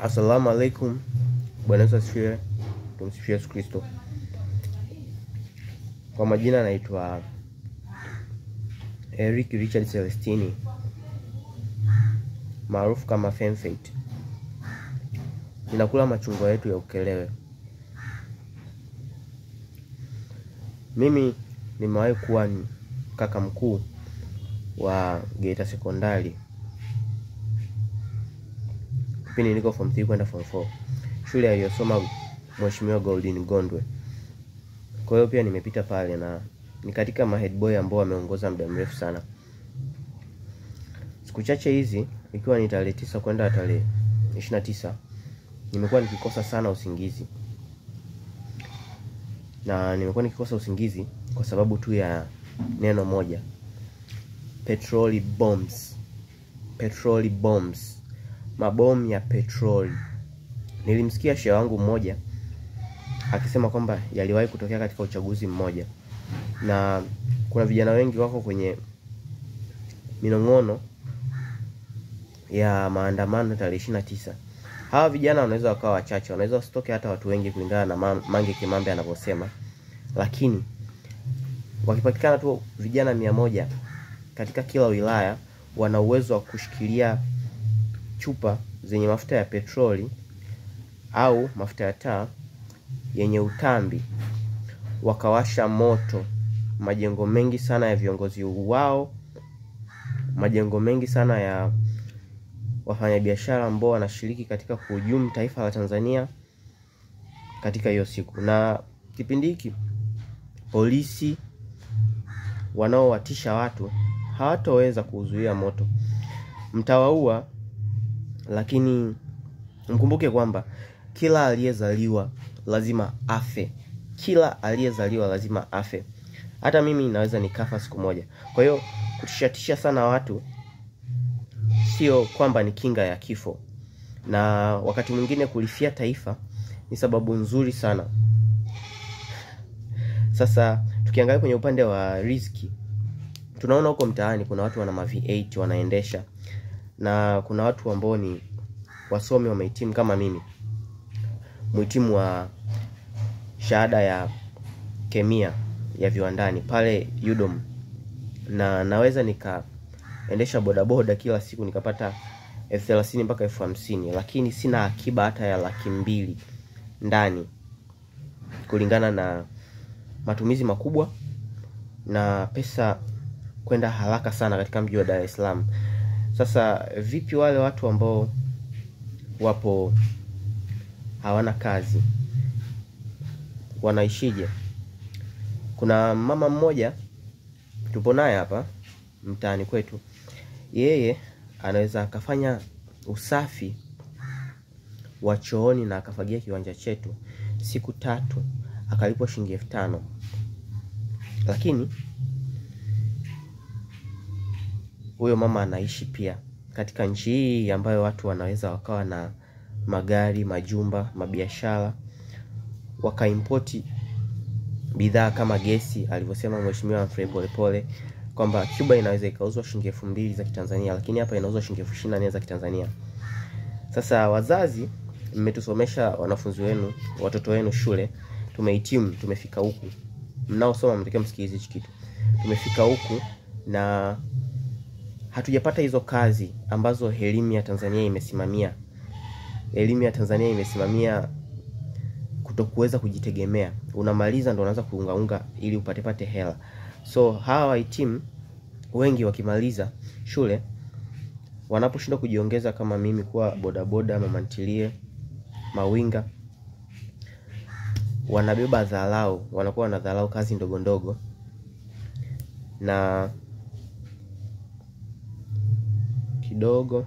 Assalamu alaikum. Bwana Yesu asifiwe. Tumsifiwe Yesu Kristo. Kwa majina naitwa Eric Richard Celestini, maarufu kama Femfate. Ninakula machungwa yetu ya Ukerewe. Mimi nimewahi kuwa ni kaka mkuu wa Geita Sekondari kipindi niko form 3 kwenda form 4, shule aliyosoma Mheshimiwa Goldin Gondwe. Kwa hiyo pia nimepita pale na ni katika mahead boy ambao wameongoza muda mrefu sana. Siku chache hizi ikiwa ni tarehe 9 kwenda tarehe 29, nimekuwa nikikosa sana usingizi. Na nimekuwa nikikosa usingizi kwa sababu tu ya neno moja: petrol bombs. Petrol bombs. Mabomu ya petroli. Nilimsikia shehe wangu mmoja akisema kwamba yaliwahi kutokea katika uchaguzi mmoja, na kuna vijana wengi wako kwenye minong'ono ya maandamano tarehe 29. Hawa vijana wanaweza wakawa wachache, wanaweza wasitoke hata watu wengi kulingana na Mange Kimambe anavyosema, lakini wakipatikana tu vijana 100 katika kila wilaya, wana uwezo wa kushikilia chupa zenye mafuta ya petroli au mafuta ya taa yenye utambi, wakawasha moto majengo mengi sana ya viongozi wao, majengo mengi sana ya wafanyabiashara ambao wanashiriki katika kuhujumu taifa la Tanzania katika hiyo siku. Na kipindi hiki polisi wanaowatisha watu hawatoweza kuzuia moto. Mtawaua, lakini mkumbuke kwamba kila aliyezaliwa lazima afe. Kila aliyezaliwa lazima afe. Hata mimi naweza nikafa siku moja. Kwa hiyo kutishatisha sana watu sio kwamba ni kinga ya kifo. Na wakati mwingine kulifia taifa ni sababu nzuri sana. Sasa tukiangalia kwenye upande wa riziki, tunaona huko mtaani kuna watu wana V8 wanaendesha, na kuna watu ambao ni wasomi wamehitimu kama mimi, mhitimu wa shahada ya kemia ya viwandani pale UDOM, na naweza nikaendesha bodaboda kila siku nikapata 30,000 mpaka 50,000, lakini sina akiba hata ya 200,000 ndani, kulingana na matumizi makubwa na pesa kwenda haraka sana katika mji wa Dar es Salaam. Sasa vipi wale watu ambao wapo hawana kazi, wanaishije? Kuna mama mmoja tupo naye hapa mtaani kwetu. Yeye anaweza akafanya usafi wa chooni na akafagia kiwanja chetu siku 3 akalipwa shilingi 5,000. Lakini huyo mama anaishi pia katika nchi hii ambayo watu wanaweza wakawa na magari, majumba, mabiashara, wakaimporti bidhaa kama gesi, alivyosema Mheshimiwa Humphrey Polepole kwamba Cuba inaweza ikauzwa shilingi 2,000 za Kitanzania, lakini hapa inauzwa shilingi 24,000 za Kitanzania. Sasa wazazi, mmetusomesha wanafunzi wenu, watoto wenu shule, tumehitimu, tumefika huku. Mnaosoma mtakiwa msikilize hichi kitu. Tumefika huku na hatujapata hizo kazi ambazo elimu ya Tanzania imesimamia. Elimu ya Tanzania imesimamia kutokuweza kujitegemea. Unamaliza ndo unaanza kuungaunga ili upate hela. So hawa wahitimu wengi wakimaliza shule, wanaposhindwa kujiongeza kama mimi kuwa bodaboda, mamantilie, mawinga, wanabeba dharau, wanakuwa na dharau kazi ndogo ndogo, na kidogo